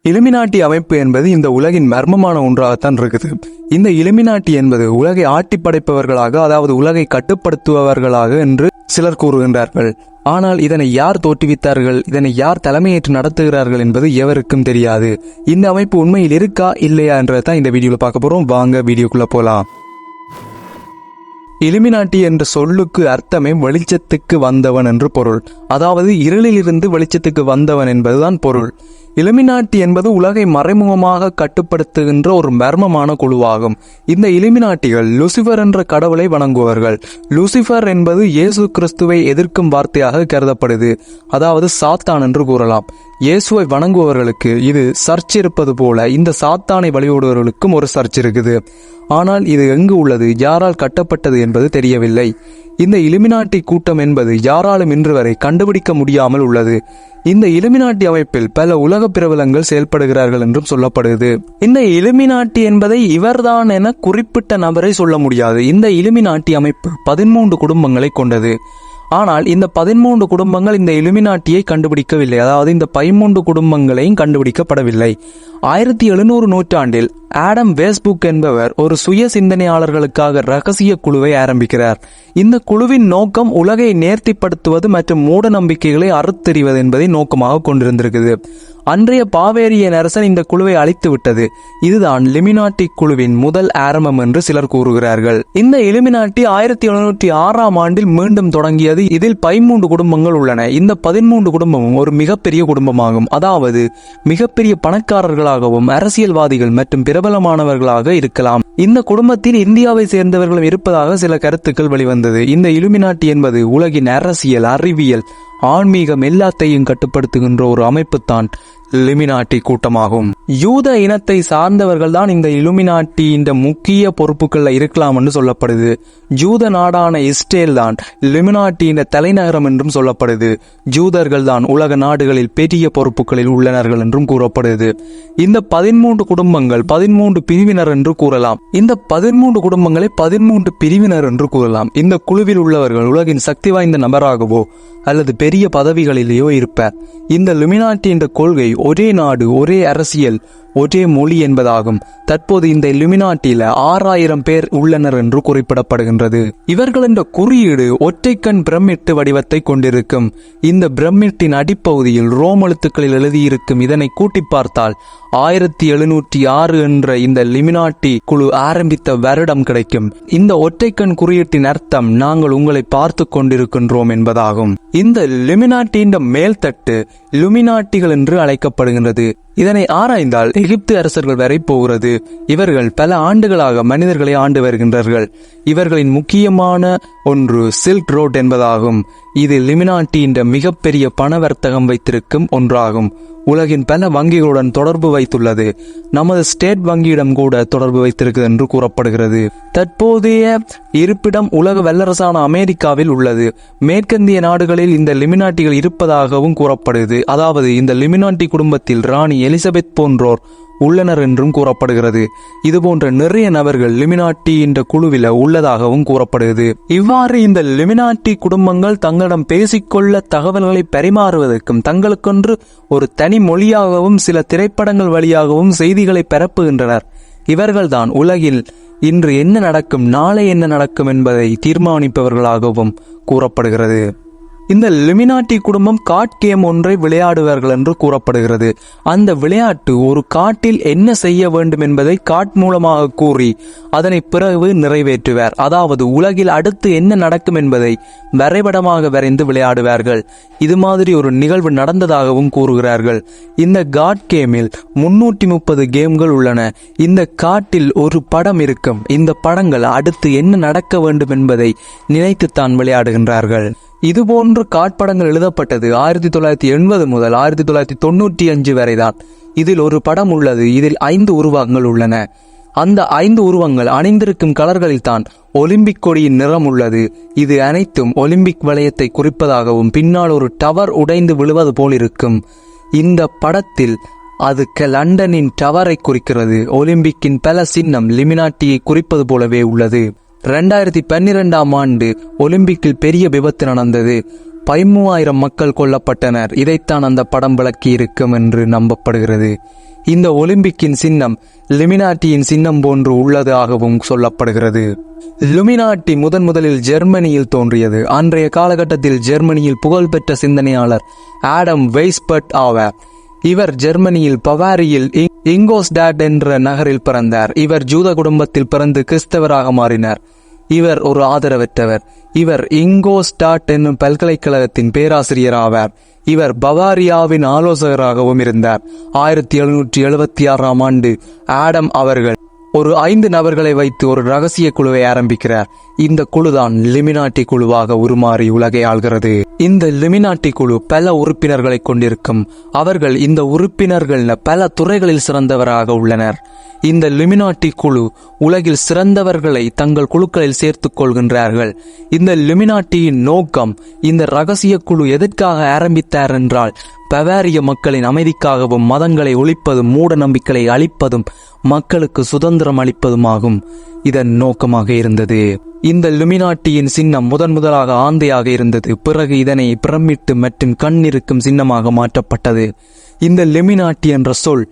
Illuminati அமைப்பு என்பது இந்த உலகின் மர்மமான ஒன்றாகத்தான் இருக்குது. இந்த இலுமினாட்டி என்பது உலகை ஆட்டி படைப்பவர்களாக, அதாவது உலகை கட்டுப்படுத்துபவர்களாக என்று சிலர் கூறுகின்றார்கள். ஆனால் இதனை யார் தோற்றுவித்தார்கள், இதனை யார் தலைமையேற்று நடத்துகிறார்கள் என்பது எவருக்கும் தெரியாது. இந்த அமைப்பு உண்மையில் இருக்கா இல்லையா என்றதான் இந்த வீடியோல பார்க்க போறோம். வாங்க வீடியோக்குள்ள போலாம். இலுமினாட்டி என்ற சொல்லுக்கு அர்த்தமே வெளிச்சத்துக்கு வந்தவன் என்று பொருள். அதாவது இருளிலிருந்து வெளிச்சத்துக்கு வந்தவன் என்பதுதான் பொருள். இலுமினாட்டி என்பது உலகை மறைமுகமாக கட்டுப்படுத்துகின்ற ஒரு மர்மமான குழுவாகும். இந்த இலுமினாட்டிகள் லூசிபர் என்ற கடவுளை வணங்குவார்கள். லூசிபர் என்பது இயேசு கிறிஸ்துவை எதிர்க்கும் வார்த்தையாக கருதப்படுது. அதாவது சாத்தான் என்று கூறலாம். இயேசுவை வணங்குபவர்களுக்கு இது சர்ச் இருப்பது போல இந்த சாத்தானை வழிபடுபவர்களுக்கும் ஒரு சர்ச் இருக்குது. ஆனால் இது எங்கு உள்ளது, யாரால் கட்டப்பட்டது என்பது தெரியவில்லை. இந்த இலுமினாட்டி கூட்டம் என்பது யாராலும் இன்று வரை கண்டுபிடிக்க முடியாமல் உள்ளது. இந்த இலுமினாட்டி அமைப்பில் பல உலக பிரபலங்கள் செயல்படுகிறார்கள் என்றும் சொல்லப்படுகிறது. இந்த இலுமினாட்டி என்பதை இவர்தான் என குறிப்பிட்ட நபரை சொல்ல முடியாது. இந்த இலுமினாட்டி அமைப்பு 13 குடும்பங்களை கொண்டது. ஆனால் இந்த 13 குடும்பங்கள் இந்த இலுமினாட்டியை கண்டுபிடிக்கவில்லை. அதாவது இந்த 13 குடும்பங்களையும் கண்டுபிடிக்கப்படவில்லை. 1700 நூற்றாண்டில் ஆடம் வேஸ்புக் என்பவர் ஒரு சுய சிந்தனையாளர்களுக்காக ரகசிய குழுவை ஆரம்பிக்கிறார். இந்த குழுவின் நோக்கம் உலகை நேர்த்திப்படுத்துவது மற்றும் மூட நம்பிக்கைகளை அறுத்தெறிவது என்பதை நோக்கமாக கொண்டிருந்திருக்குது. அன்றைய பாவேரிய அரசன் இந்த குழுவை அழித்து விட்டது. இதுதான் இலுமினாட்டி குழுவின் முதல் ஆரம்பம் என்று சிலர் கூறுகிறார்கள். இந்த இலுமினாட்டி 1706ஆம் ஆண்டில் மீண்டும் தொடங்கியது. இதில் 13 குடும்பங்கள் உள்ளன. இந்த 13 குடும்பமும் ஒரு மிகப்பெரிய குடும்பமாகும். அதாவது மிகப்பெரிய பணக்காரர்களாகவும் அரசியல்வாதிகள் மற்றும் பிரபலமானவர்களாக இருக்கலாம். இந்த குடும்பத்தில் இந்தியாவை சேர்ந்தவர்களும் இருப்பதாக சில கருத்துக்கள் வெளிவந்தது. இந்த இலுமினாட்டி என்பது உலகின் அரசியல், அறிவியல், ஆன்மீகம் எல்லாத்தையும் கட்டுப்படுத்துகின்ற ஒரு அமைப்பு தான் இலுமினாட்டி கூட்டமாகும். யூத இனத்தை சார்ந்தவர்கள் தான் இந்த இலுமினாட்டி இந்த முக்கிய பொறுப்புகள்ல இருக்கலாம் என்று சொல்லப்படுது. ஜூத நாடான இஸ்ரேல் தான் இலுமினாட்டி இந்த தலைநகரம் என்றும் சொல்லப்படுது. ஜூதர்கள் தான் உலக நாடுகளில் பெரிய பொறுப்புகளில் உள்ளனர்கள் என்றும் கூறப்படுது. இந்த 13 குடும்பங்கள் 13 பிரிவினர் என்று கூறலாம். இந்த 13 குடும்பங்களை 13 பிரிவினர் என்று கூறலாம். இந்த குழுவில் உள்ளவர்கள் உலகின் சக்தி வாய்ந்த நபராகவோ அல்லது பெரிய பதவிகளிலேயோ இருப்பார். இந்த இலுமினாட்டி என்ற கொள்கை ஒரே நாடு, ஒரே அரசியல், ஒரே மொழி என்பதாகும். தற்போது இந்த இலுமினாட்டியில 6000 பேர் உள்ளனர் என்று குறிப்பிடப்படுகின்றது. இவர்கள் என்ற குறியீடு ஒற்றைக்கண் பிரமிட்டு வடிவத்தை கொண்டிருக்கும். இந்த பிரமிட்டின் அடிப்பகுதியில் ரோம் எழுத்துக்களில் எழுதியிருக்கும். இதனை கூட்டி பார்த்தால் 1706 என்ற இந்த இலுமினாட்டி குழு ஆரம்பித்த வருடம் கிடைக்கும். இந்த ஒற்றைக்கண் குறியீட்டின் அர்த்தம் நாங்கள் உங்களை பார்த்து கொண்டிருக்கின்றோம் என்பதாகும். இந்த இலுமினாட்டியின் மேல்தட்டு இலுமினாட்டிகள் என்று அழைக்கப்படுகின்றது. இதனை ஆராய்ந்தால் எகிப்து அரசர்கள் வரை போகிறது. இவர்கள் பல ஆண்டுகளாக மனிதர்களை ஆண்டு வருகின்றார்கள். இவர்களின் முக்கியமான ஒன்று சில்க் ரோட் என்பதாகும். இது இலுமினாட்டி என்ற மிகப்பெரிய பண வர்த்தகம் வைத்திருக்கும் ஒன்றாகும். உலகின் பல வங்கிகளுடன் தொடர்பு வைத்துள்ளது. நமது ஸ்டேட் வங்கியிடம் கூட தொடர்பு வைத்திருக்கிறது என்று கூறப்படுகிறது. தற்போதைய இருப்பிடம் உலக வல்லரசான அமெரிக்காவில் உள்ளது. மேற்கந்திய நாடுகளில் இந்த இலுமினாட்டிகள் இருப்பதாகவும் கூறப்படுகிறது. அதாவது இந்த இலுமினாட்டி குடும்பத்தில் ராணி எலிசபெத் போன்றோர் உள்ளனர் என்றும் கூறப்படுகிறது. இதுபோன்ற நிறைய நபர்கள் இலுமினாட்டி என்ற குழுவில் உள்ளதாகவும் கூறப்படுகிறது. இவ்வாறு இந்த இலுமினாட்டி குடும்பங்கள் தங்களிடம் பேசிக்கொள்ள தகவல்களை பரிமாறுவதற்கும் தங்களுக்கென்று ஒரு தனி மொழியாகவும் சில திரைப்படங்கள் வழியாகவும் செய்திகளை பரப்புகின்றனர். இவர்கள்தான் உலகில் இன்று என்ன நடக்கும், நாளை என்ன நடக்கும் என்பதை தீர்மானிப்பவர்களாகவும் கூறப்படுகிறது. இந்த இலுமினாட்டி குடும்பம் காட் கேம் ஒன்றை விளையாடுவார்கள் என்று கூறப்படுகிறது. அந்த விளையாட்டு ஒரு காட்டில் என்ன செய்ய வேண்டும் என்பதை காட் மூலமாக கூறி அதனை பிறகு நிறைவேற்றுவார். அதாவது உலகில் அடுத்து என்ன நடக்கும் என்பதை வரைபடமாக வரைந்து விளையாடுவார்கள். இது மாதிரி ஒரு நிகழ்வு நடந்ததாகவும் கூறுகிறார்கள். இந்த காட் கேமில் 330 கேம்கள் உள்ளன. இந்த காட்டில் ஒரு படம் இருக்கும். இந்த படங்கள் அடுத்து என்ன நடக்க வேண்டும் என்பதை நினைத்துத்தான் விளையாடுகின்றார்கள். இதுபோன்று காட்படங்கள் எழுதப்பட்டது 1980 முதல் 1995 வரைதான். இதில் ஒரு படம் உள்ளது. இதில் 5 உருவங்கள் உள்ளன. அந்த 5 உருவங்கள் அணிந்திருக்கும் கலர்களில் தான் ஒலிம்பிக் கொடியின் நிறம் உள்ளது. இது அனைத்தும் ஒலிம்பிக் வளையத்தை குறிப்பதாகவும் பின்னால் ஒரு டவர் உடைந்து விழுவது போல் இருக்கும். இந்த படத்தில் அதுக்கு லண்டனின் டவரை குறிக்கிறது. ஒலிம்பிக்கின் பல சின்னம் இலுமினாட்டியை குறிப்பது போலவே உள்ளது. 2012ஆம் ஆண்டு ஒலிம்பிக்கில் பெரிய விபத்து நடந்தது. 13,000 மக்கள் கொல்லப்பட்டனர். இதைத்தான் அந்த படம் விளக்கி இருக்கும் என்று நம்பப்படுகிறது. இந்த ஒலிம்பிக்கின் சின்னம் லிமினாட்டியின் சின்னம் போன்று உள்ளதாகவும் சொல்லப்படுகிறது. லுமினாட்டி முதலில் ஜெர்மனியில் தோன்றியது. அன்றைய காலகட்டத்தில் ஜெர்மனியில் புகழ்பெற்ற சிந்தனையாளர் ஆடம் வெய்ஸ்பர்ட் ஆவார். இவர் ஜெர்மனியில் பவாரியில் இங்கோஸ்டாட் என்ற நகரில் பிறந்தார். இவர் ஜூத குடும்பத்தில் பிறந்து கிறிஸ்தவராக மாறினார். இவர் ஒரு ஆதரவற்றவர். இவர் இங்கோஸ்டாட் என்னும் பல்கலைக்கழகத்தின் பேராசிரியர் ஆவார். இவர் பவாரியாவின் ஆலோசகராகவும் இருந்தார். 1776ஆம் ஆண்டு ஆடம் அவர்கள் ஒரு 5 நபர்களை வைத்து ஒரு ரகசிய குழுவை ஆரம்பிக்கிறார். இந்த குழுதான் லிமினாட்டி குழுவாக உருமாறி உலகை ஆள்கிறது. இந்த லிமினாட்டி குழு பல உறுப்பினர்களை கொண்டிருக்கும். அவர்கள் இந்த உறுப்பினர்கள் பல துறைகளில் சிறந்தவராக உள்ளனர். இந்த லிமினாட்டி குழு உலகில் சிறந்தவர்களை தங்கள் குழுக்களில் சேர்த்துக் கொள்கின்றார்கள். இந்த லிமினாட்டியின் நோக்கம், இந்த ரகசிய குழு எதற்காக ஆரம்பித்தார் என்றால், பவாரிய மக்களின் அமைதிக்காகவும் மதங்களை ஒழிப்பதும் மூட நம்பிக்கைகளை அழிப்பதும் மக்களுக்கு சுதந்திரம் அளிப்பதுமாகும் இதன் நோக்கமாக இருந்தது. இந்த லுமினாட்டியின் சின்னம் முதலாக ஆந்தையாக இருந்தது. பிறகு இதனை பிரமிட்டு மற்றும் கண் இருக்கும் சின்னமாக மாற்றப்பட்டது. இந்த லிமினாட்டி என்ற சொல்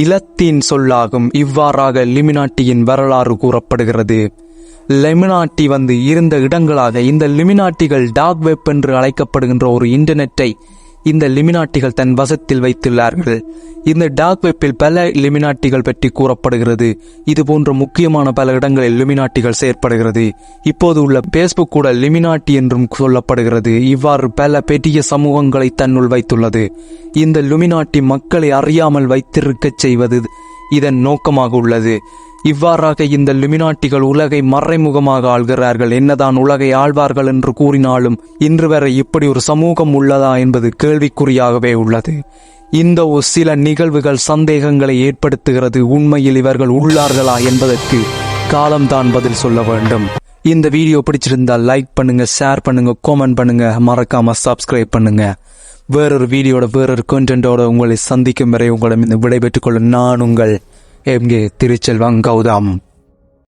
இலத்தீன் சொல்லாகும். இவ்வாறாக லிமினாட்டியின் வரலாறு கூறப்படுகிறது. லிமினாட்டி இருந்த இடங்களாக இந்த லிமினாட்டிகள் டார்க் வெப் என்று அழைக்கப்படுகின்ற ஒரு இன்டர்நெட்டை இந்த லிமினாட்டிகள் தன் வசத்தில் வைத்துள்ளார்கள். இந்த டார்க் வெப்பில் பல லிமினாட்டிகள் பற்றி கூறப்படுகிறது. இது போன்ற முக்கியமான பல இடங்களில் லிமினாட்டிகள் செயற்படுகிறது. இப்போது உள்ள பேஸ்புக் கூட லிமினாட்டி என்றும் சொல்லப்படுகிறது. இவ்வாறு பல பெரிய சமூகங்களை தன்னுள் வைத்துள்ளது. இந்த லிமினாட்டி மக்களை அறியாமல் வைத்திருக்கச் செய்வது இதன் நோக்கமாக உள்ளது. இவ்வாறாக இந்த லிமினாட்டிகள் உலகை மறைமுகமாக ஆள்கிறார்கள். என்னதான் உலகை ஆழ்வார்கள் என்று கூறினாலும் இன்று வரை இப்படி ஒரு சமூகம் உள்ளதா என்பது கேள்விக்குறியாகவே உள்ளது. இந்த சில நிகழ்வுகள் சந்தேகங்களை ஏற்படுத்துகிறது. உண்மையில் இவர்கள் உள்ளார்களா என்பதற்கு காலம்தான் பதில் சொல்ல வேண்டும். இந்த வீடியோ பிடிச்சிருந்தால் லைக் பண்ணுங்க, ஷேர் பண்ணுங்க, காமெண்ட் பண்ணுங்க, மறக்காம சப்ஸ்கிரைப் பண்ணுங்க. வேறொரு வீடியோட வேறொரு கண்டென்ட்டோட உங்களை சந்திக்கும் வரை உங்களிடம் விடைபெற்றுக் கொள்ள நான் உங்கள் MK திருச்செல்வம் கௌதம்.